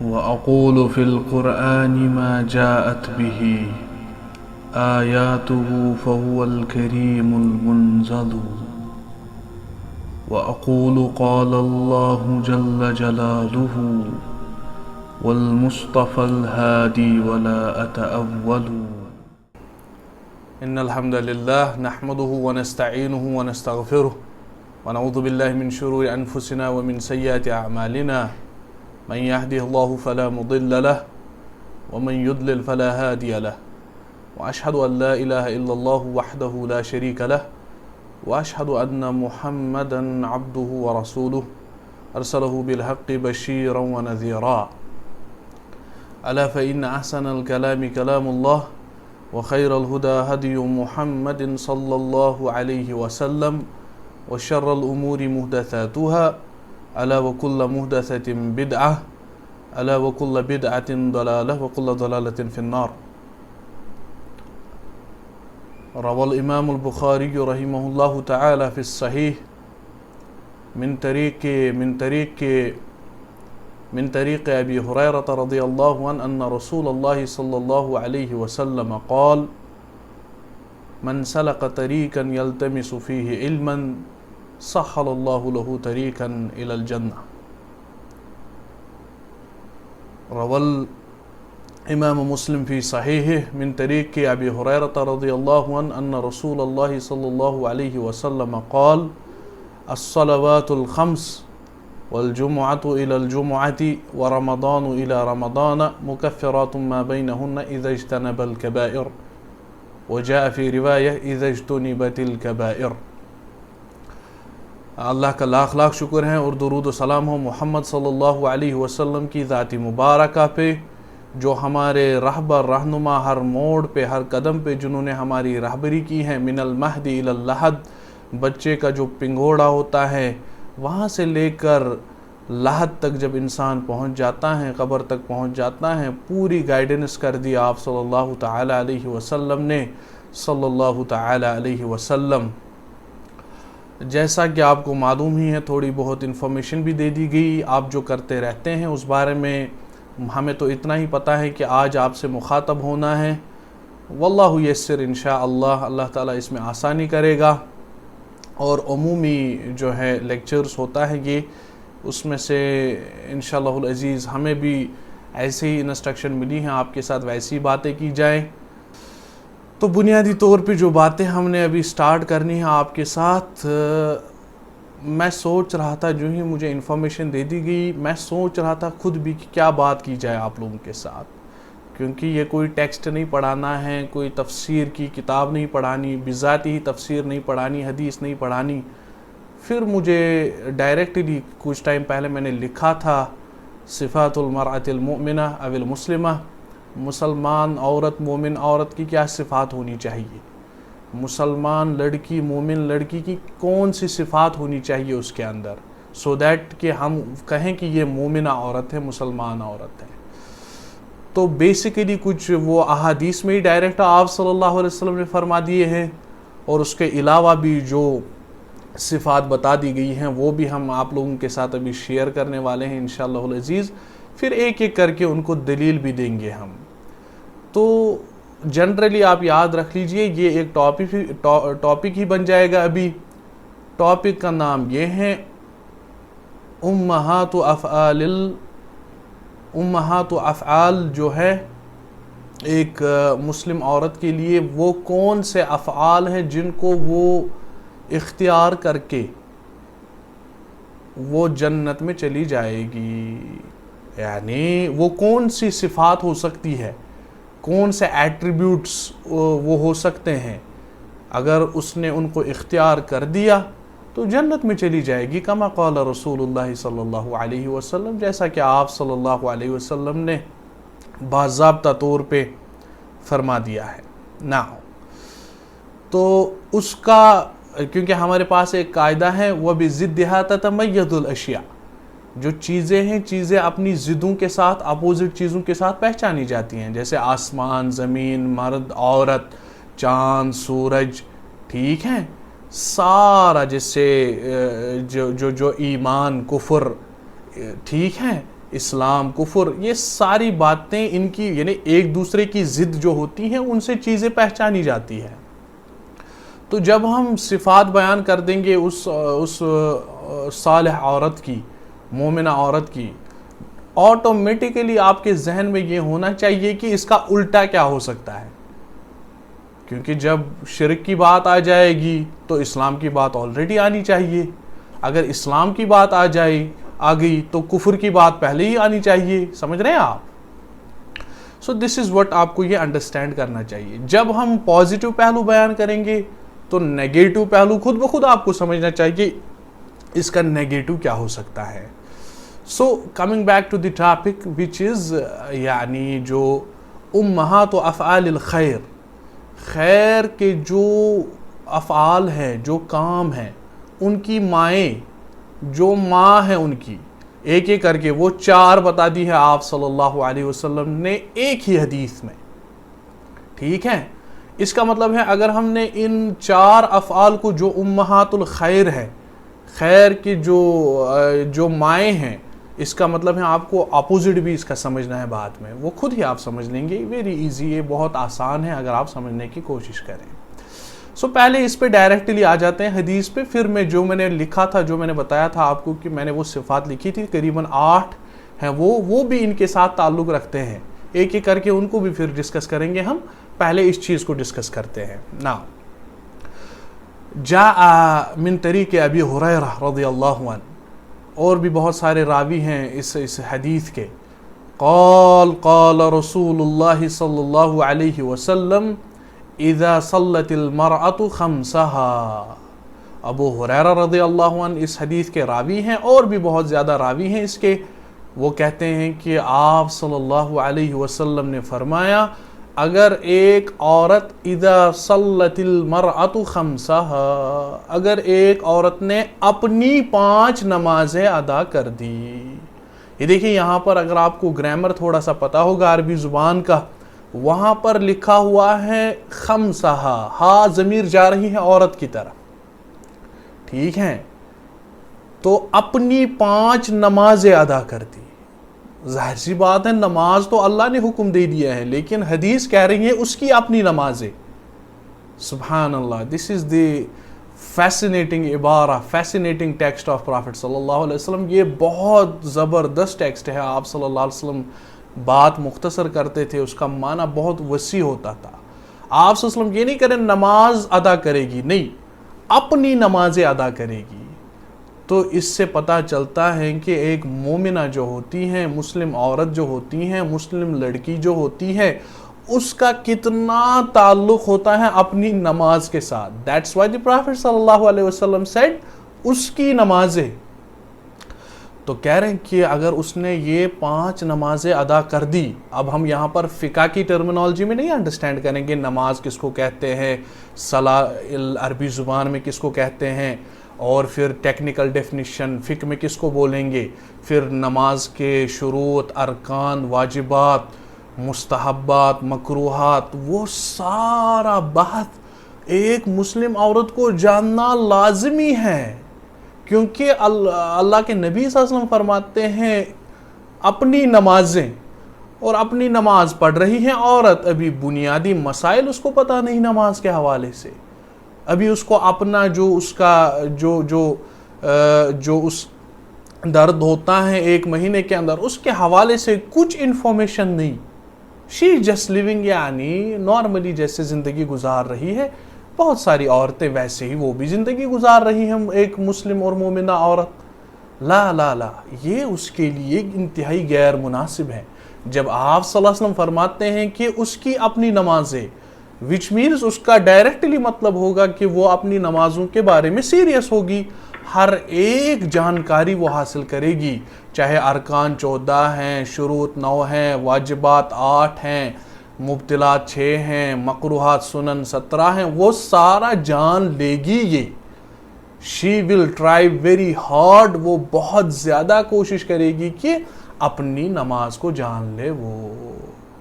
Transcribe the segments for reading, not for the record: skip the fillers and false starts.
وأقول في القرآن ما جاءت به آياته فهو الكريم المنزل. وأقول قال الله جل جلاله والمصطفى الهادي ولا أتأول. إن الحمد لله نحمده ونستعينه ونستغفره ونعوذ بالله من شرور أنفسنا ومن سيئات أعمالنا. من يهده الله فلا مضل له ومن يضلل فلا هادي له. وأشهد أن لا إله إلا الله وحده لا شريك له وأشهد أن محمدا عبده ورسوله أرسله بالحق بشيرا ونذيرا. ألا فإن أحسن الكلام كلام الله وخير الهدى هدي محمد صلى الله عليه وسلم وشر الأمور محدثاتها ألا وكل محدثة بدعة ألا وكل بدعة ضلالة وكل ضلالة في النار. روى الإمام البخاري رحمه الله تعالى في الصحيح من طريق أبي هريرة رضي الله عنه أن رسول الله صلى الله عليه وسلم قال من سلك طريقا يلتمس فيه علما سهل الله له طريقا إلى الجنة. روى الإمام مسلم في صحيحه من طريق أبي هريرة رضي الله عنه أن رسول الله صلى الله عليه وسلم قال الصلوات الخمس والجمعة إلى الجمعة ورمضان إلى رمضان مكفرات ما بينهن إذا اجتنب الكبائر وجاء في رواية إذا اجتنبت الكبائر. اللہ کا لاکھ لاکھ شکر ہے اور درود و سلام ہو محمد صلی اللہ علیہ وسلم کی ذات مبارکہ پہ جو ہمارے رہبر رہنما ہر موڑ پہ ہر قدم پہ جنہوں نے ہماری رہبری کی ہے. من المہد الی اللحد بچے کا جو پنگھوڑا ہوتا ہے وہاں سے لے کر لحد تک جب انسان پہنچ جاتا ہے قبر تک پہنچ جاتا ہے پوری گائیڈنس کر دی آپ صلی اللہ تعالی علیہ وسلم نے صلی اللہ تعالی علیہ وسلم. جیسا کہ آپ کو معلوم ہی ہے تھوڑی بہت انفارمیشن بھی دے دی گئی. آپ جو کرتے رہتے ہیں اس بارے میں ہمیں تو اتنا ہی پتہ ہے کہ آج آپ سے مخاطب ہونا ہے. واللہ یسر انشاءاللہ اللہ تعالیٰ اس میں آسانی کرے گا. اور عمومی جو ہے لیکچرز ہوتا ہے یہ اس میں سے انشاءاللہ العزیز ہمیں بھی ایسے ہی انسٹرکشن ملی ہیں آپ کے ساتھ ویسی باتیں کی جائیں. تو بنیادی طور پہ جو باتیں ہم نے ابھی سٹارٹ کرنی ہیں آپ کے ساتھ میں سوچ رہا تھا جو ہی مجھے انفارمیشن دے دی گئی میں سوچ رہا تھا خود بھی کہ کیا بات کی جائے آپ لوگوں کے ساتھ کیونکہ یہ کوئی ٹیکسٹ نہیں پڑھانا ہے کوئی تفسیر کی کتاب نہیں پڑھانی بذات ہی تفسیر نہیں پڑھانی حدیث نہیں پڑھانی. پھر مجھے ڈائریکٹلی کچھ ٹائم پہلے میں نے لکھا تھا صفات المرأة المؤمنہ او المسلمہ مسلمان عورت مومن عورت کی کیا صفات ہونی چاہیے. مسلمان لڑکی مومن لڑکی کی کون سی صفات ہونی چاہیے اس کے اندر سو دیٹ کہ ہم کہیں کہ یہ مومنہ عورت ہے مسلمان عورت ہے. تو بیسیکلی کچھ وہ احادیث میں ہی ڈائریکٹ آپ صلی اللہ علیہ وسلم نے فرما دیے ہیں اور اس کے علاوہ بھی جو صفات بتا دی گئی ہیں وہ بھی ہم آپ لوگوں کے ساتھ ابھی شیئر کرنے والے ہیں انشاءاللہ العزیز. پھر ایک ایک کر کے ان کو دلیل بھی دیں گے ہم. تو جنرلی آپ یاد رکھ لیجئے یہ ایک ٹاپک ہی بن جائے گا. ابھی ٹاپک کا نام یہ ہے امہات افعال جو ہے ایک مسلم عورت کے لیے وہ کون سے افعال ہیں جن کو وہ اختیار کر کے وہ جنت میں چلی جائے گی. یعنی وہ کون سی صفات ہو سکتی ہے کون سے ایٹریبیوٹس وہ ہو سکتے ہیں اگر اس نے ان کو اختیار کر دیا تو جنت میں چلی جائے گی. کما قال رسول اللہ صلی اللہ علیہ وسلم جیسا کہ آپ صلی اللہ علیہ وسلم نے باضابطہ طور پہ فرما دیا ہے. تو اس کا کیونکہ ہمارے پاس ایک قاعدہ ہے وَبِضِدِّهَا تَتَمَيَّزُ الْأَشْيَاءُ جو چیزیں ہیں چیزیں اپنی ضدوں کے ساتھ اپوزٹ چیزوں کے ساتھ پہچانی جاتی ہیں جیسے آسمان زمین مرد عورت چاند سورج ٹھیک ہے سارا جس سے جو ایمان کفر ٹھیک ہے اسلام کفر، یہ ساری باتیں ان کی یعنی ایک دوسرے کی ضد جو ہوتی ہیں ان سے چیزیں پہچانی جاتی ہیں. تو جب ہم صفات بیان کر دیں گے اس صالح عورت کی، مومنہ عورت کی، آٹومیٹیکلی آپ کے ذہن میں یہ ہونا چاہیے کہ اس کا الٹا کیا ہو سکتا ہے، کیونکہ جب شرک کی بات آ جائے گی تو اسلام کی بات آلریڈی آنی چاہیے. اگر اسلام کی بات آ گئی تو کفر کی بات پہلے ہی آنی چاہیے. سمجھ رہے ہیں آپ؟ سو دس از وٹ آپ کو یہ انڈرسٹینڈ کرنا چاہیے. جب ہم پازیٹیو پہلو بیان کریں گے تو نیگیٹو پہلو خود بخود آپ کو سمجھنا چاہیے اس کا نیگیٹو کیا ہو سکتا ہے. So coming back to the topic which is یعنی جو امہات و افعال الخیر، خیر کے جو افعال ہیں، جو کام ہیں، ان کی مائیں، جو ماں ہیں ان کی ایک ایک کر کے وہ 4 بتا دی ہے آپ صلی اللہ علیہ وسلم نے ایک ہی حدیث میں. ٹھیک ہے، اس کا مطلب ہے اگر ہم نے ان 4 افعال کو جو امہات الخیر ہے، خیر کی جو مائیں ہیں، اس کا مطلب ہے آپ کو اپوزٹ بھی اس کا سمجھنا ہے بعد میں، وہ خود ہی آپ سمجھ لیں گے. ویری ایزی، یہ بہت آسان ہے اگر آپ سمجھنے کی کوشش کریں. سو پہلے اس پہ ڈائریکٹلی آ جاتے ہیں حدیث پہ، پھر میں نے لکھا تھا، جو میں نے بتایا تھا آپ کو کہ میں نے وہ صفات لکھی تھی قریباً 8 ہیں، وہ بھی ان کے ساتھ تعلق رکھتے ہیں. ایک ایک کر کے ان کو بھی پھر ڈسکس کریں گے ہم. پہلے اس چیز کو ڈسکس کرتے ہیں. نا جاء من طریق ابی ہریرہ رضی اللہ عنہ، اور بھی بہت سارے راوی ہیں اس حدیث کے. قال رسول اللہ صلی اللہ علیہ وسلم اذا صلت المرأة خمسها. ابو ہریرہ رضی اللہ عنہ اس حدیث کے راوی ہیں، اور بھی بہت زیادہ راوی ہیں اس کے. وہ کہتے ہیں کہ آپ صلی اللہ علیہ وسلم نے فرمایا اگر ایک عورت اذا صلت المرأة خمسها، اگر ایک عورت نے اپنی 5 نمازیں ادا کر دی. یہ دیکھیں یہاں پر اگر آپ کو گرامر تھوڑا سا پتا ہوگا عربی زبان کا، وہاں پر لکھا ہوا ہے خمسہا، ہا ضمیر جا رہی ہے عورت کی طرف. ٹھیک ہے، تو اپنی 5 نمازیں ادا کر دی. ظاہر سی بات ہے نماز تو اللہ نے حکم دے دیا ہے، لیکن حدیث کہہ رہی ہے اس کی اپنی نمازیں. سبحان اللہ، دس از دی فیسینیٹنگ عبارہ، فیسینیٹنگ ٹیکسٹ آف پرافٹ صلی اللہ علیہ وسلم. یہ بہت زبردست ٹیکسٹ ہے. آپ صلی اللہ علیہ وسلم بات مختصر کرتے تھے، اس کا معنی بہت وسیع ہوتا تھا. آپ صلی اللہ علیہ وسلم یہ نہیں کریں نماز ادا کرے گی، نہیں، اپنی نمازیں ادا کرے گی. تو اس سے پتہ چلتا ہے کہ ایک مومنہ جو ہوتی ہیں، مسلم عورت جو ہوتی ہیں، مسلم لڑکی جو ہوتی ہے، اس کا کتنا تعلق ہوتا ہے اپنی نماز کے ساتھ. That's why the Prophet صلی اللہ علیہ وسلم said اس کی نمازیں. تو کہہ رہے ہیں کہ اگر اس نے یہ 5 نمازیں ادا کر دی. اب ہم یہاں پر فقہ کی ٹرمنالوجی میں نہیں انڈرسٹینڈ کریں گے نماز کس کو کہتے ہیں، صلاۃ عربی زبان میں کس کو کہتے ہیں، اور پھر ٹیکنیکل ڈیفینیشن فقہ میں کس کو بولیں گے، پھر نماز کے شروط، ارکان، واجبات، مستحبات، مکروہات، وہ سارا بحث ایک مسلم عورت کو جاننا لازمی ہے. کیونکہ اللہ کے نبی صلی اللہ علیہ وسلم فرماتے ہیں اپنی نمازیں، اور اپنی نماز پڑھ رہی ہے عورت، ابھی بنیادی مسائل اس کو پتہ نہیں نماز کے حوالے سے، ابھی اس کو اپنا جو اس کا جو اس درد ہوتا ہے 1 مہینے کے اندر، اس کے حوالے سے کچھ انفارمیشن نہیں. شی جسٹ لیونگ، یعنی نارملی جیسے زندگی گزار رہی ہے. بہت ساری عورتیں ویسے ہی وہ بھی زندگی گزار رہی ہیں ایک مسلم اور مومنہ عورت. لا لا لا، یہ اس کے لیے انتہائی غیر مناسب ہے. جب آپ صلی اللہ علیہ وسلم فرماتے ہیں کہ اس کی اپنی نمازیں، وچ مینز اس کا ڈائریکٹلی مطلب ہوگا کہ وہ اپنی نمازوں کے بارے میں سیریس ہوگی، ہر ایک جانکاری وہ حاصل کرے گی، چاہے ارکان 14 ہیں، شروط 9 ہیں، واجبات 8 ہیں، مبطلات 6 ہیں، مکروہات سنن 17 ہیں، وہ سارا جان لے گی. یہ شی ول ٹرائی ویری ہارڈ، وہ بہت زیادہ کوشش کرے گی کہ اپنی نماز کو جان لے. وہ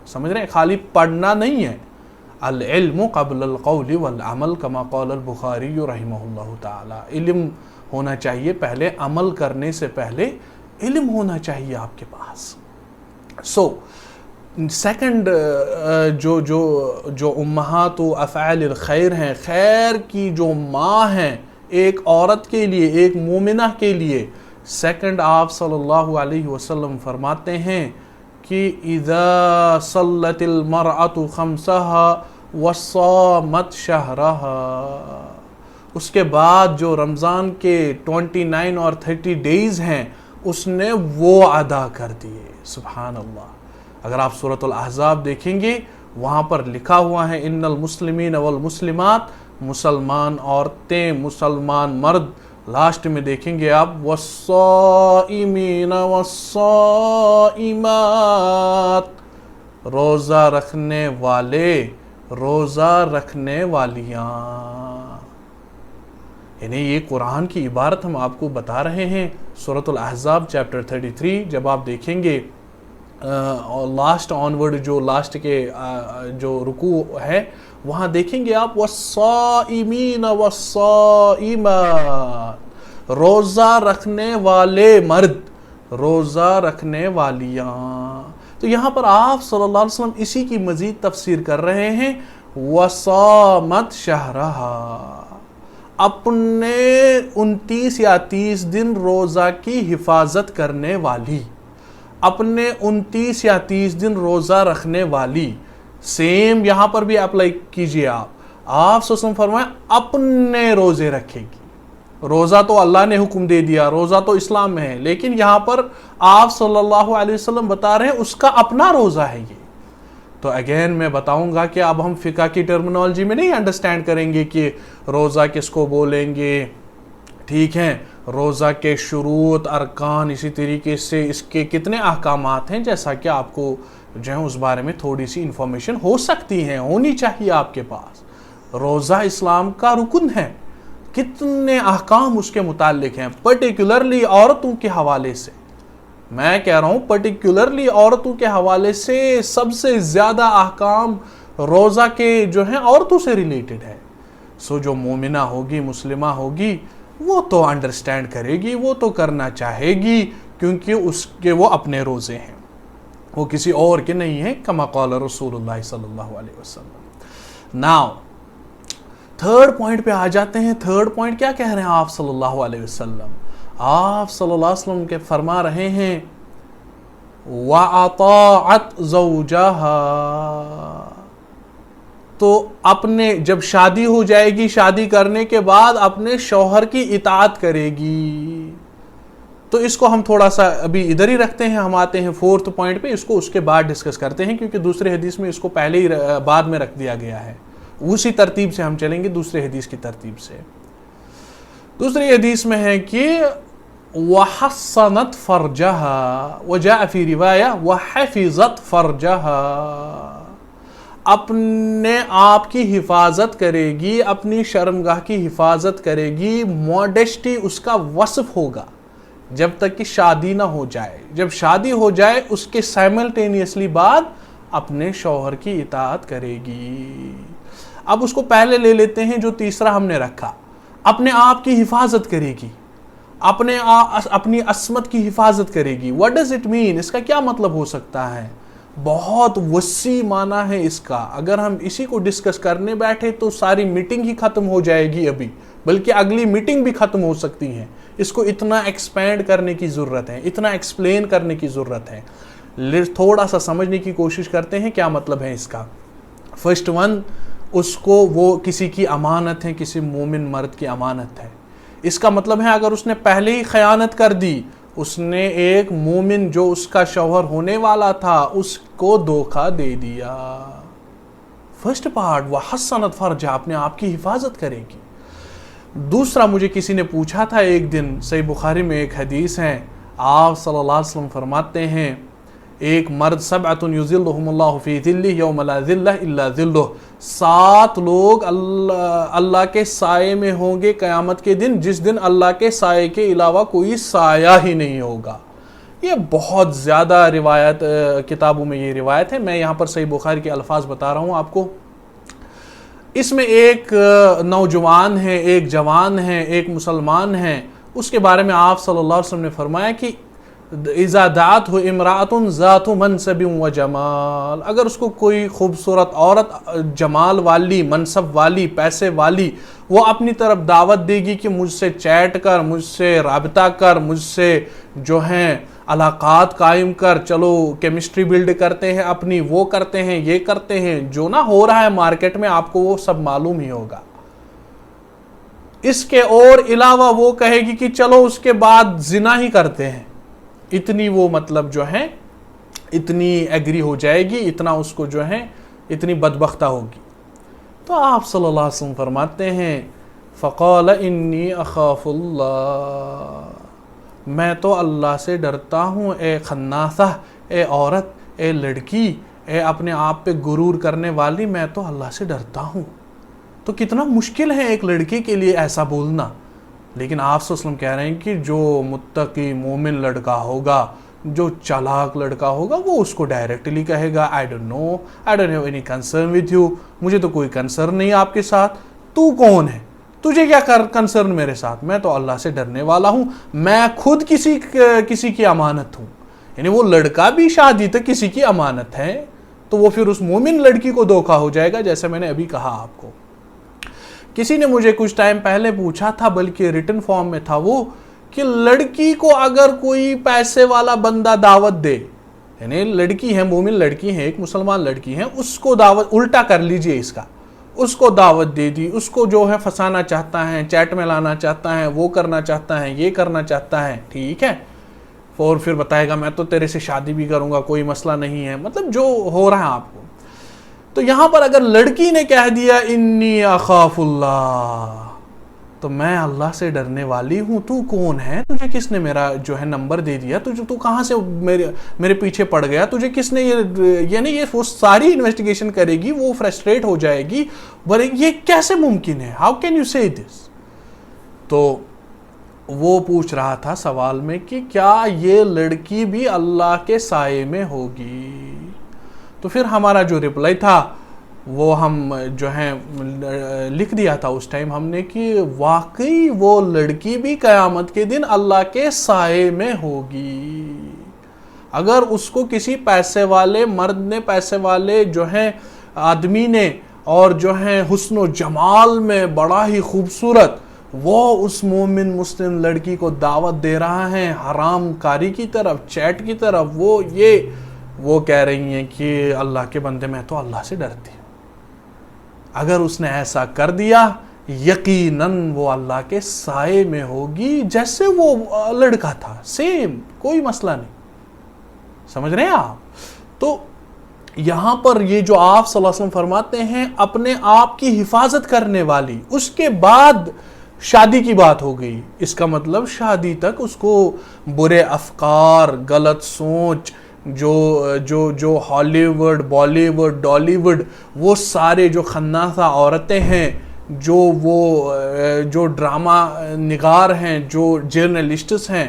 سمجھ رہے ہیں، خالی پڑھنا نہیں ہے. العلم قبل القول والعمل کما قال البخاری رحمہ اللہ تعالی. علم ہونا چاہیے پہلے، عمل کرنے سے پہلے علم ہونا چاہیے آپ کے پاس. سو سیکنڈ جو امہات و افعال الخیر ہیں، خیر کی جو ماں ہیں ایک عورت کے لیے، ایک مومنہ کے لیے، سیکنڈ آپ صلی اللہ علیہ وسلم فرماتے ہیں کہ اذا صلت المرأة خمسها وصامت شہرها، اس کے بعد جو رمضان کے 29 اور 30 ڈیز ہیں اس نے وہ ادا کر دیے. سبحان اللہ. اگر آپ سورۃ الاحزاب دیکھیں گے وہاں پر لکھا ہوا ہے ان المسلمین والمسلمات، مسلمان عورتیں، مسلمان مرد. لاسٹ میں دیکھیں گے آپ والصائمین والصائمات، روزہ رکھنے والے، روزہ رکھنے والیاں. یعنی یہ قرآن کی عبارت ہم آپ کو بتا رہے ہیں. سورۃ الاحزاب چیپٹر 33 جب آپ دیکھیں گے لاسٹ آنورڈ، جو لاسٹ کے جو رکوع ہے وہاں دیکھیں گے آپ والصائمین والصائمات، روزہ رکھنے والے مرد، روزہ رکھنے والیاں. تو یہاں پر آپ صلی اللہ علیہ وسلم اسی کی مزید تفسیر کر رہے ہیں وصامت شہرہا، اپنے 29 یا 30 دن روزہ کی حفاظت کرنے والی، اپنے 29 یا 30 دن روزہ رکھنے والی. سیم یہاں پر بھی اپلائی کیجئے آپ صلی اللہ علیہ وسلم فرمائیں اپنے روزے رکھے گی. روزہ تو اللہ نے حکم دے دیا، روزہ تو اسلام میں ہے، لیکن یہاں پر آپ صلی اللہ علیہ وسلم بتا رہے ہیں اس کا اپنا روزہ ہے یہ. تو اگین میں بتاؤں گا کہ اب ہم فقہ کی ٹرمنالوجی میں نہیں انڈرسٹینڈ کریں گے کہ روزہ کس کو بولیں گے، ٹھیک ہے، روزہ کے شروط، ارکان، اسی طریقے سے اس کے کتنے احکامات ہیں، جیسا کہ آپ کو جو ہے اس بارے میں تھوڑی سی انفارمیشن ہو سکتی ہے، ہونی چاہیے آپ کے پاس. روزہ اسلام کا رکن ہے، کتنے احکام اس کے متعلق ہیں، پرٹیکولرلی عورتوں کے حوالے سے. میں کہہ رہا ہوں پرٹیکولرلی عورتوں کے حوالے سے سب سے زیادہ احکام روزہ کے جو ہیں عورتوں سے ریلیٹڈ ہے. سو جو مومنہ ہوگی، مسلمہ ہوگی، وہ تو انڈرسٹینڈ کرے گی، وہ تو کرنا چاہے گی، کیونکہ اس کے وہ اپنے روزے ہیں، وہ کسی اور کے نہیں ہیں، کما قال رسول اللہ صلی اللہ علیہ وسلم. ناؤ تھرڈ پوائنٹ پہ آ جاتے ہیں. تھرڈ پوائنٹ کیا کہہ رہے ہیں آپ صلی اللہ علیہ وسلم؟ آپ صلی اللہ علیہ وسلم کے فرما رہے ہیں وَأَطَاعَتْ زَوْجَهَا، تو اپنے جب شادی ہو جائے گی، شادی کرنے کے بعد اپنے شوہر کی اطاعت کرے گی. تو اس کو ہم تھوڑا سا ابھی ادھر ہی رکھتے ہیں، ہم آتے ہیں فورتھ پوائنٹ پہ، اس کو اس کے بعد ڈسکس کرتے ہیں، کیونکہ دوسرے حدیث میں اس کو پہلے ہی بعد میں رکھ دیا گیا ہے. اسی ترتیب سے ہم چلیں گے، دوسرے حدیث کی ترتیب سے. دوسری حدیث میں ہے کہ وَحَصَّنَتْ فَرْجَهَا، وَجَاءَ فِي رِوَایَةٍ وَحَفِظَتْ فَرْجَهَا، اپنے آپ کی حفاظت کرے گی، اپنی شرمگاہ کی حفاظت کرے گی. موڈیسٹی اس کا وصف ہوگا جب تک کہ شادی نہ ہو جائے. جب شادی ہو جائے اس کے سائملٹینیسلی بعد اپنے شوہر کی اطاعت کرے گی. اب اس کو پہلے لے لیتے ہیں جو تیسرا ہم نے رکھا، اپنے آپ کی حفاظت کرے گی، اپنی عصمت کی حفاظت کرے گی. What does it mean؟ اس کا کیا مطلب ہو سکتا ہے؟ بہت وسیع معنی ہے اس کا. اگر ہم اسی کو ڈسکس کرنے بیٹھے تو ساری میٹنگ ہی ختم ہو جائے گی ابھی، بلکہ اگلی میٹنگ بھی ختم ہو سکتی ہے. اس کو اتنا ایکسپینڈ کرنے کی ضرورت ہے، اتنا ایکسپلین کرنے کی ضرورت ہے. تھوڑا سا سمجھنے کی کوشش کرتے ہیں کیا مطلب ہے اس کا. فرسٹ ون، اس کو وہ کسی کی امانت ہے، کسی مومن مرد کی امانت ہے. اس کا مطلب ہے اگر اس نے پہلے ہی خیانت کر دی، اس نے ایک مومن جو اس کا شوہر ہونے والا تھا اس کو دھوکہ دے دیا. فرسٹ پارٹ وَحَصَّنَتْ فَرْجَهَا، اپنے آپ کی حفاظت کرے گی. دوسرا، مجھے کسی نے پوچھا تھا ایک دن، صحیح بخاری میں ایک حدیث ہے، آپ صلی اللہ علیہ وسلم فرماتے ہیں ایک مرد سبعۃ یظلھم اللہ فی ظلہ یوم لا ظل الا ظلہ، 7 لوگ اللہ کے سائے میں ہوں گے قیامت کے دن، جس دن اللہ کے سائے کے علاوہ کوئی سایہ ہی نہیں ہوگا. یہ بہت زیادہ روایت کتابوں میں یہ روایت ہے، میں یہاں پر صحیح بخاری کے الفاظ بتا رہا ہوں آپ کو. اس میں ایک نوجوان ہے، ایک جوان ہے، ایک مسلمان ہے، اس کے بارے میں آپ صلی اللہ علیہ وسلم نے فرمایا کہ اذا دعته امرأة ذات منصب و جمال، اگر اس کو کوئی خوبصورت عورت جمال والی، منصب والی، پیسے والی، وہ اپنی طرف دعوت دے گی کہ مجھ سے چیٹ کر، مجھ سے رابطہ کر، مجھ سے جو ہیں علاقات قائم کر، چلو کیمسٹری بلڈ کرتے ہیں اپنی، وہ کرتے ہیں، یہ کرتے ہیں، جو نہ ہو رہا ہے مارکیٹ میں آپ کو وہ سب معلوم ہی ہوگا۔ اس کے اور علاوہ وہ کہے گی کہ چلو اس کے بعد زنا ہی کرتے ہیں، اتنی وہ مطلب جو ہے اتنی ایگری ہو جائے گی، اتنا اس کو جو ہے اتنی بدبختہ ہوگی۔ تو آپ صلی اللہ علیہ وسلم فرماتے ہیں فقال انی اخاف اللہ، میں تو اللہ سے ڈرتا ہوں، اے خناثہ، اے عورت، اے لڑکی، اے اپنے آپ پہ غرور کرنے والی، میں تو اللہ سے ڈرتا ہوں۔ تو کتنا مشکل ہے ایک لڑکی کے لیے ایسا بولنا، لیکن آپ صلی اللہ علیہ وسلم کہہ رہے ہیں کہ جو متقی مومن لڑکا ہوگا، جو چالاک لڑکا ہوگا، وہ اس کو ڈائریکٹلی کہے گا I don't know, I don't have any concern with you، مجھے تو کوئی کنسرن نہیں آپ کے ساتھ، تو کون ہے، تجھے کیا کنسرن میرے ساتھ، میں تو اللہ سے ڈرنے والا ہوں، میں خود کسی کی امانت ہوں۔ یعنی وہ لڑکا بھی شادی تک کسی کی امانت ہے، تو وہ پھر اس مومن لڑکی کو دھوکا ہو جائے گا، جیسے میں نے ابھی کہا آپ کو۔ کسی نے مجھے کچھ ٹائم پہلے پوچھا تھا، بلکہ ریٹن فارم میں تھا وہ، کہ لڑکی کو اگر کوئی پیسے والا بندہ دعوت دے، یعنی لڑکی ہے، مومن لڑکی ہے، ایک مسلمان لڑکی ہے، اس کو دعوت، الٹا کر لیجئے اس کا، اس کو دعوت دے دی، اس کو جو ہے پھنسانا چاہتا ہے، چیٹ میں لانا چاہتا ہے، وہ کرنا چاہتا ہے، یہ کرنا چاہتا ہے، ٹھیک ہے، اور پھر بتائے گا میں تو تیرے سے شادی بھی کروں گا، کوئی مسئلہ نہیں ہے، مطلب جو ہو رہا ہے آپ کو۔ تو یہاں پر اگر لڑکی نے کہہ دیا انی اخاف اللہ، تو میں اللہ سے ڈرنے والی ہوں، تو کون ہے، تجھے کس نے میرا جو ہے نمبر دے دیا، تو کہاں سے میرے پیچھے پڑ گیا، تجھے کس نے یعنی یہ وہ ساری انویسٹیگیشن کرے گی، وہ فرسٹریٹ ہو جائے گی، بولے یہ کیسے ممکن ہے، ہاؤ کین یو سے دس۔ تو وہ پوچھ رہا تھا سوال میں کہ کیا یہ لڑکی بھی اللہ کے سائے میں ہوگی؟ تو پھر ہمارا جو رپلائی تھا وہ ہم جو ہیں لکھ دیا تھا اس ٹائم ہم نے کہ واقعی وہ لڑکی بھی قیامت کے دن اللہ کے سائے میں ہوگی۔ اگر اس کو کسی پیسے والے مرد نے، پیسے والے جو ہیں آدمی نے، اور جو ہیں حسن و جمال میں بڑا ہی خوبصورت، وہ اس مومن مسلم لڑکی کو دعوت دے رہا ہے حرام کاری کی طرف، چیٹ کی طرف، وہ کہہ رہی ہیں کہ اللہ کے بندے میں تو اللہ سے ڈرتی ہوں۔ اگر اس نے ایسا کر دیا یقیناً وہ اللہ کے سائے میں ہوگی جیسے وہ لڑکا تھا، سیم، کوئی مسئلہ نہیں۔ سمجھ رہے ہیں آپ؟ تو یہاں پر یہ جو آپ صلی اللہ علیہ وسلم فرماتے ہیں اپنے آپ کی حفاظت کرنے والی، اس کے بعد شادی کی بات ہو گئی، اس کا مطلب شادی تک اس کو برے افکار، غلط سوچ، جو ہالی ووڈ، بالی ووڈ، ڈالی ووڈ، وہ سارے جو خناثہ عورتیں ہیں، جو ڈرامہ نگار ہیں، جو جرنلسٹس ہیں،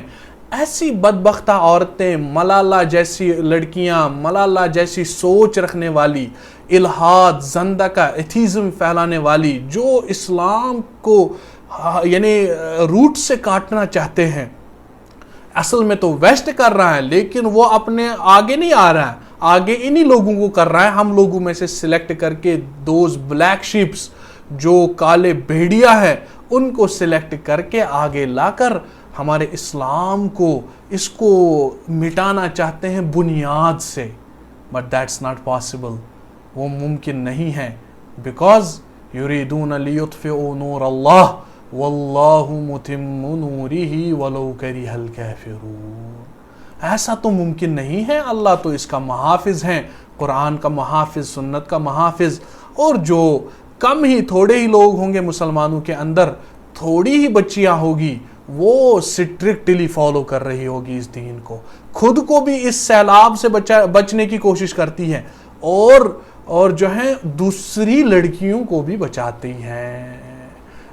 ایسی بدبختہ عورتیں، ملالہ جیسی لڑکیاں، ملالہ جیسی سوچ رکھنے والی، الحاد، زندقہ، ایتھیزم پھیلانے والی، جو اسلام کو یعنی روٹ سے کاٹنا چاہتے ہیں، اصل میں تو ویسٹ کر رہا ہے لیکن وہ اپنے آگے نہیں آ رہا ہے، آگے انہی لوگوں کو کر رہا ہے، ہم لوگوں میں سے سلیکٹ کر کے دوز بلیک شیپس، جو کالے بھیڑیا ہے، ان کو سلیکٹ کر کے آگے لا کر ہمارے اسلام کو، اس کو مٹانا چاہتے ہیں بنیاد سے، بٹ دیٹس ناٹ پاسبل، وہ ممکن نہیں ہے، بیکاز یریدون لیطفئوا نور اللہ واللہ متم نورہ ولو کرہ الکافرون۔ ایسا تو ممکن نہیں ہے، اللہ تو اس کا محافظ ہیں، قرآن کا محافظ، سنت کا محافظ، اور جو کم ہی تھوڑے ہی لوگ ہوں گے مسلمانوں کے اندر، تھوڑی ہی بچیاں ہوگی، وہ سٹرکٹلی فالو کر رہی ہوگی اس دین کو، خود کو بھی اس سیلاب سے بچنے کی کوشش کرتی ہے، اور جو ہے دوسری لڑکیوں کو بھی بچاتی ہیں،